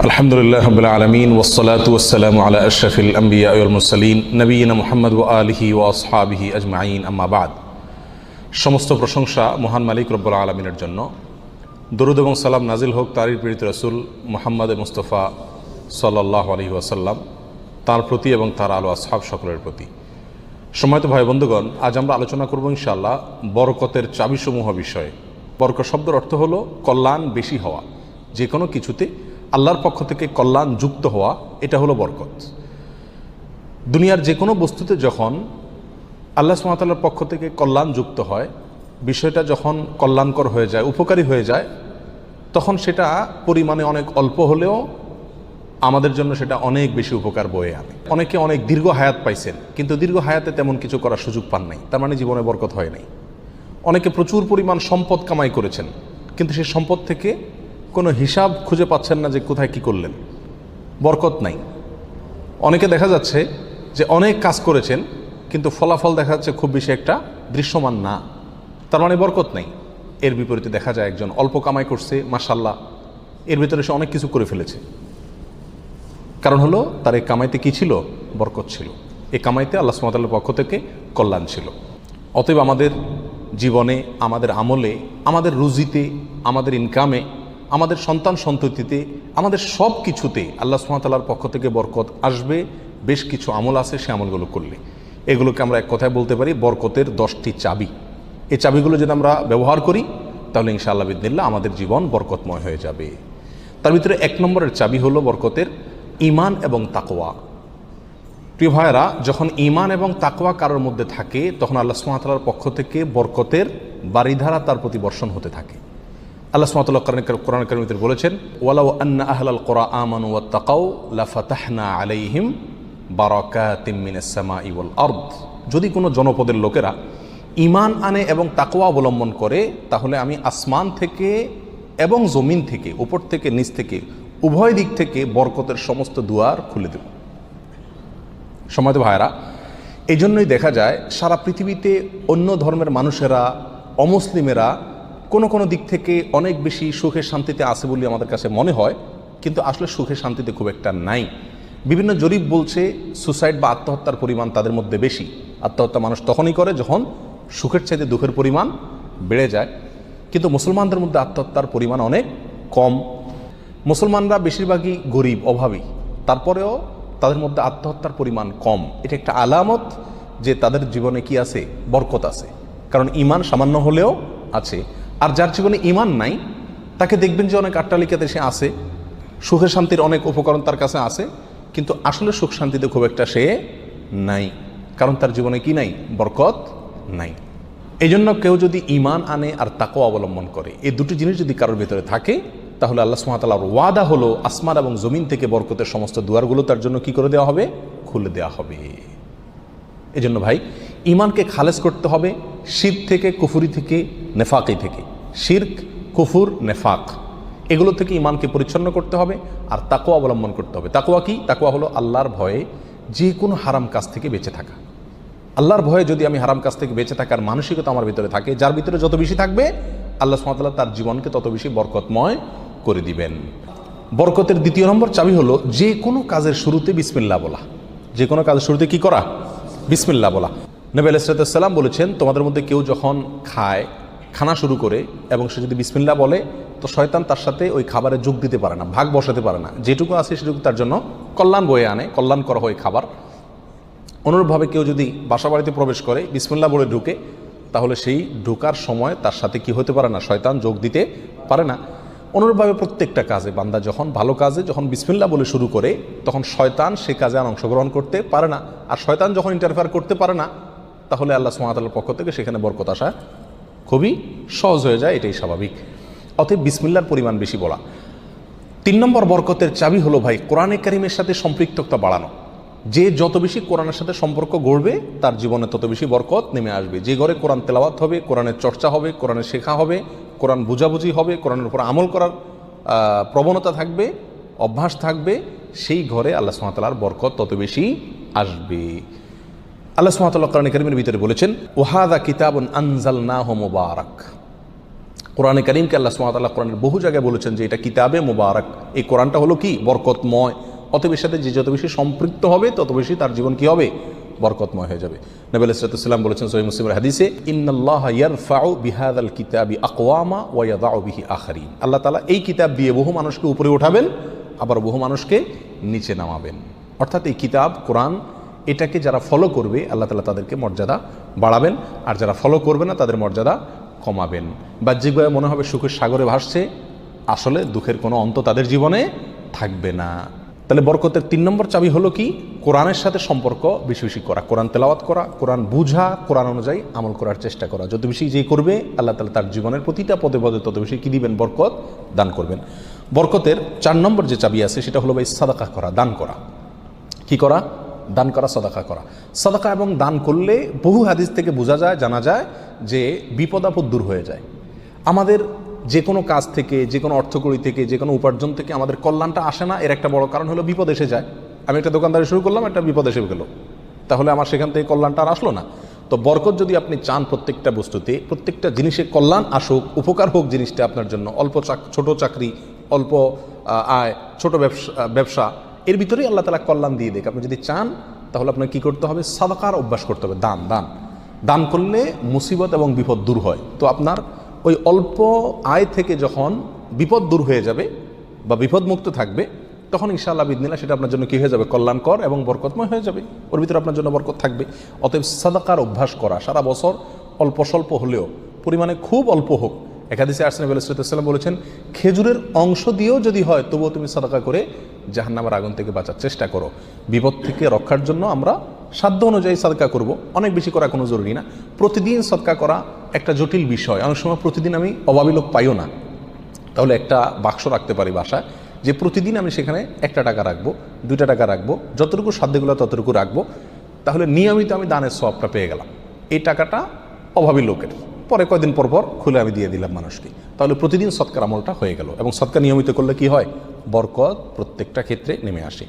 আলহামদুলিল্লাহ রাব্বিল আলামিন ওয়াসসালাতু ওয়াসসালামু আলা আশরাফিল আমবিয়া ওয়াল মুরসালিন নবিয়িনা মুহাম্মদ ওয়া আলিহি ওয়া আসহাবিহি আজমাইন আম্মা বাদ। সমস্ত প্রশংসা মহান মালিক রব্বুল আলামিনের জন্য। দরুদ এবং সালাম নাজিল হোক তারই প্রেরিত রাসূল মুহাম্মদ মুস্তাফা সাল্লাল্লাহু আলাইহি ওয়াসাল্লাম তার প্রতি এবং তার আলো আসহাব সকলের প্রতি। সম্মানিত ভাই বন্ধুগণ, আজ আমরা আলোচনা করব ইনশাআল্লাহ বরকতের চাবিসমূহ বিষয়ে। বরকত শব্দের অর্থ হলো কল্যাণ বেশি হওয়া, যে কোনো কিছুতে আল্লাহর পক্ষ থেকে কল্যাণ যুক্ত হওয়া, এটা হলো বরকত। দুনিয়ার যে কোনো বস্তুতে যখন আল্লাহ সুবহানাহু ওয়া তাআলার পক্ষ থেকে কল্যাণ যুক্ত হয়, বিষয়টা যখন কল্যাণকর হয়ে যায়, উপকারী হয়ে যায়, তখন সেটা পরিমাণে অনেক অল্প হলেও আমাদের জন্য সেটা অনেক বেশি উপকার বয়ে আনে। অনেকে অনেক দীর্ঘ হায়াত পাইছেন, কিন্তু দীর্ঘ হায়াতে তেমন কিছু করার সুযোগ পান নাই, তার মানে জীবনে বরকত হয় নাই। অনেকে প্রচুর পরিমাণ সম্পদ কামাই করেছেন, কিন্তু সেই সম্পদ থেকে কোনো হিসাব খুঁজে পাচ্ছেন না যে কোথায় কি করলেন, বরকত নাই। অনেকে দেখা যাচ্ছে যে অনেক কাজ করেছেন, কিন্তু ফলাফল দেখা যাচ্ছে খুব বেশি একটা দৃশ্যমান না, তার মানে বরকত নাই। এর বিপরীতে দেখা যায় একজন অল্প কামাই করছে, মাশাআল্লাহ, এর ভিতরে সে অনেক কিছু করে ফেলেছে। কারণ হলো তার এই কামাইতে কি ছিল? বরকত ছিল। এই কামাইতে আল্লাহ সুবহানাহু ওয়া তাআলার পক্ষ থেকে কল্যাণ ছিল। অতএব আমাদের জীবনে, আমাদের আমলে, আমাদের রুজিতে, আমাদের ইনকামে, আমাদের সন্তান সন্ততিতে, আমাদের সব কিছুতে আল্লাহ সুবহানাহু ওয়া তাআলার পক্ষ থেকে বরকত আসবে। বেশ কিছু আমল আছে, সে আমলগুলো করলে এগুলোকে আমরা এক কথায় বলতে পারি বরকতের 10টি চাবি। এই চাবিগুলো যদি আমরা ব্যবহার করি, তাহলে ইনশাআল্লাহ বিদিনিল্লাহ আমাদের জীবন বরকতময় হয়ে যাবে। তার ভিতরে 1 নম্বরের চাবি হলো বরকতের ঈমান এবং তাকওয়া। প্রিয় ভাইয়েরা, যখন ঈমান এবং তাকওয়া কারোর মধ্যে থাকে, তখন আল্লাহ সুবহানাহু ওয়া তাআলার পক্ষ থেকে বরকতের বারিধারা তার প্রতি বর্ষণ হতে থাকে। আল্লাহ সুবহানাহু ওয়া তাআলা কোরআন কারীমে বলেছেন, ওয়ালাউ আন্না আহলাল কুরা আমানু ওয়াত্তাকাউ লাফাতাহনা আলাইহিম বারাকাতিম মিনাস সামাই ওয়াল আরদ। যদি কোনো জনপদের লোকেরা ঈমান আনে এবং তাকওয়া অবলম্বন করে, তাহলে আমি আসমান থেকে এবং জমিন থেকে, উপর থেকে নিচ থেকে, উভয় দিক থেকে বরকতের সমস্ত দুয়ার খুলে দেব। সম্মানিত ভাইরা, এই জন্যই দেখা যায় সারা পৃথিবীতে অন্য ধর্মের মানুষেরা, অমুসলিমেরা কোনো দিক থেকে অনেক বেশি সুখে শান্তিতে আছে বলে আমাদের কাছে মনে হয়, কিন্তু আসলে সুখে শান্তিতে খুব একটা নাই। বিভিন্ন জরিপ বলছে সুসাইড বা আত্মহত্যার পরিমাণ তাদের মধ্যে বেশি। আত্মহত্যা মানুষ তখনই করে যখন সুখের চাইতে দুঃখের পরিমাণ বেড়ে যায়। কিন্তু মুসলমানদের মধ্যে আত্মহত্যার পরিমাণ অনেক কম। মুসলমানরা বেশিরভাগই গরিব, অভাবী, তারপরেও তাদের মধ্যে আত্মহত্যার পরিমাণ কম। এটা একটা আলামত যে তাদের জীবনে কি আছে? বরকত আছে। কারণ ঈমান সামান্য হলেও আছে। আর যার জীবনে ঈমান নাই, তাকে দেখবেন যে অনেক আট্টালিকাতে সে আছে, সুখে শান্তির অনেক উপকরণ তার কাছে আছে, কিন্তু আসলে সুখ শান্তিতে খুব একটা সে নাই। কারণ তার জীবনে কি নাই? বরকত নাই। এই জন্য কেউ যদি ঈমান আনে আর তাকওয়া অবলম্বন করে, এই দুটি জিনিস যদি কারোর ভিতরে থাকে, তাহলে আল্লাহ সুবহানাহু ওয়া তাআলার ওয়াদা হলো আসমান এবং জমিন থেকে বরকতের সমস্ত দুয়ারগুলো তার জন্য কি করে দেওয়া হবে? খুলে দেওয়া হবে। এই জন্য ভাই, ঈমানকে খালেস করতে হবে শিরক থেকে, কুফরি থেকে, নেফাকি থেকে। শিরক, কুফর, নেফাক, এগুলো থেকে ঈমানকে পরিচ্ছন্ন করতে হবে আর তাকওয়া অবলম্বন করতে হবে। তাকওয়া কি? তাকওয়া হলো আল্লাহর ভয়ে যে কোনো হারাম কাজ থেকে বেঁচে থাকা। আল্লাহর ভয়ে যদি আমি হারাম কাজ থেকে বেঁচে থাকার মানসিকতা আমার ভিতরে থাকে, যার ভিতরে যত বেশি থাকবে, আল্লাহ সুবহানাহু ওয়া তাআলা তার জীবনকে তত বেশি বরকতময় করে দিবেন। বরকতের 2 নম্বর চাবি হলো যে কোনো কাজের শুরুতে বিসমিল্লাহ বলা। যে কোনো কাজের শুরুতে কি করা? বিসমিল্লাহ বলা। নবী আলাইহিস সালাম বলেছেন, তোমাদের মধ্যে কেউ যখন খানা শুরু করে এবং সে যদি বিসমিল্লাহ বলে, তো শয়তান তার সাথে ওই খাবারে যোগ দিতে পারে না, ভাগ বসাতে পারে না। যেটুকু আছে সেটুকু তার জন্য কল্যাণ বয়ে আনে, কল্যাণ করা হয় খাবার। অনুরূপভাবে কেউ যদি বাসা বাড়িতে প্রবেশ করে, বিসমিল্লাহ বলে ঢুকে, তাহলে সেই ঢোকার সময় তার সাথে কি হতে পারে না? শয়তান যোগ দিতে পারে না। অনুরূপভাবে প্রত্যেকটা কাজে, বান্দা যখন ভালো কাজে যখন বিসমিল্লাহ বলে শুরু করে, তখন শয়তান সে কাজে আর অংশগ্রহণ করতে পারে না। আর শয়তান যখন ইন্টারফেয়ার করতে পারে না, তাহলে আল্লাহ সুবহানাহু ওয়া তাআলার পক্ষ থেকে সেখানে বরকত আসা খুবই সহজ হয়ে যায়। এটাই স্বাভাবিক। অতএব বিসমিল্লাহর পরিমাণ বেশি বলা। 3 নম্বর বরকতের চাবি হলো ভাই কোরআনে কারিমের সাথে সম্পৃক্ততা বাড়ানো। যে যত বেশি কোরআনের সাথে সম্পর্ক গড়বে, তার জীবনে তত বেশি বরকত নেমে আসবে। যে ঘরে কোরআন তেলাওয়াত হবে, কোরআনের চর্চা হবে, কোরআনের শেখা হবে, কোরআন বুঝাবুঝি হবে, কোরআনের উপর আমল করার প্রবণতা থাকবে, অভ্যাস থাকবে, সেই ঘরে আল্লাহ সুবহানাহু ওয়া তাআলার বরকত তত বেশি আসবে। আল্লাহ সুবহানাহু ওয়া তাআলা কোরআন কারীমের ভিতরে বলেছেন, ওয়াহাদা কিতাবুন আনজালনাহু মুবারাক। কোরআনে কারীমকে আল্লাহ সুবহানাহু ওয়া তাআলা কোরআনের বহু জায়গায় বলেছেন যে এটা কিতাবে মুবারাক, এই কোরআনটা হলো কি বরকতময়, অতএব এর সাথে যে যত বেশি সম্পৃক্ত হবে তত বেশি তার জীবন কি হবে, বরকতময় হয়ে যাবে। নবী আলাইহিস সালাম বলেছেন সহিহ মুসলিমের হাদিসে, ইন্নাল্লাহা ইয়ারফাউ বিহাযাল কিতাবি আকওয়ামা ওয়া ইয়াদাউ বিহি আখারিন, আল্লাহ তাআলা এই কিতাব দিয়ে বহু মানুষকে উপরে উঠাবেন, আবার বহু মানুষকে নিচে নামাবেন। অর্থাৎ এই কিতাব কোরআন এটাকে যারা ফলো করবে আল্লাহ তাআলা তাদেরকে মর্যাদা বাড়াবেন, আর যারা ফলো করবে না তাদের মর্যাদা কমাবেন। বাহ্যিকভাবে মনে হবে সুখের সাগরে ভাসছে, আসলে দুঃখের কোনো অন্ত তাদের জীবনে থাকবে না। তাহলে বরকতের 3 নম্বর চাবি হলো কি, কোরআনের সাথে সম্পর্ক বেশি বেশি করা, কোরআন তেলাওয়াত করা, কোরআন বুঝা, কোরআন অনুযায়ী আমল করার চেষ্টা করা। যত বেশি যে করবে আল্লাহ তাআলা তার জীবনের প্রতিটা পদে পদে তত বেশি কি দিবেন, বরকত দান করবেন। বরকতের 4 নম্বর যে চাবি আছে সেটা হলো ভাই সাদাকা করা, দান করা। কি করা? দান করা, সাদাকা করা। সাদাকা এবং দান করলে বহু হাদিস থেকে বোঝা যায়, জানা যায় যে বিপদ আপদ দূর হয়ে যায়। আমাদের যে কোনো কাজ থেকে, যে কোনো অর্থকড়ি থেকে, যে কোনো উপার্জন থেকে আমাদের কল্যাণটা আসে না, এর একটা বড় কারণ হলো বিপদ এসে যায়। আমি একটা দোকানদারি শুরু করলাম, একটা বিপদ এসে গেল, তাহলে আমার সেখান থেকে কল্যাণটা আর আসলো না। তো বরকত যদি আপনি চান প্রত্যেকটা বস্তুতে, প্রত্যেকটা জিনিসে কল্যাণ আসুক, উপকার হোক জিনিসটা আপনার জন্য, ছোট চাকরি, অল্প আয়, ছোট ব্যবসা, এর ভিতরেই আল্লাহ তাআলা কল্যাণ দিয়ে দেখ। আপনি যদি চান তাহলে আপনাকে কী করতে হবে, সাদাকার অভ্যাস করতে হবে। দান করলে মুসিবত এবং বিপদ দূর হয়। তো আপনার ওই অল্প আয় থেকে যখন বিপদ দূর হয়ে যাবে বা বিপদ মুক্ত থাকবে, তখন ইনশাআল্লাহ বিদিনিল্লাহ সেটা আপনার জন্য কী হয়ে যাবে, কল্যাণকর এবং বরকতময় হয়ে যাবে, ওর ভিতরে আপনার জন্য বরকত থাকবে। অতএব সাদাকার অভ্যাস করা, সারা বছর অল্প স্বল্প হলেও, পরিমাণে খুব অল্প হোক। এক হাদিসে আসছে নবী আলাইহিস সালাম বলেছেন, খেজুরের অংশ দিয়েও যদি হয় তবুও তুমি সাদাকা করে জাহান্নামের আগুন থেকে বাঁচার চেষ্টা করো। বিপদ থেকে রক্ষার জন্য আমরা সাধ্য অনুযায়ী সাদকা করব, অনেক বেশি করা কোনো জরুরি না। প্রতিদিন সদকা করা একটা জটিল বিষয়, অনেক সময় প্রতিদিন আমি অভাবী লোক পাইও না, তাহলে একটা বাক্স রাখতে পারি বাসায়, যে প্রতিদিন আমি সেখানে 1 টাকা রাখবো, 2 টাকা রাখবো, যতটুকু সাধ্যগুলো ততটুকু রাখবো, তাহলে নিয়মিত আমি দানের সওয়াবটা পেয়ে গেলাম। এই টাকাটা অভাবী লোকের, পরে কয়দিন পর পর খুলে আমি দিয়ে দিলাম মানুষকে, তাহলে প্রতিদিন সদকার আমলটা হয়ে গেল। এবং সদকা নিয়মিত করলে কি হয়, বরকত প্রত্যেকটা ক্ষেত্রে নেমে আসে।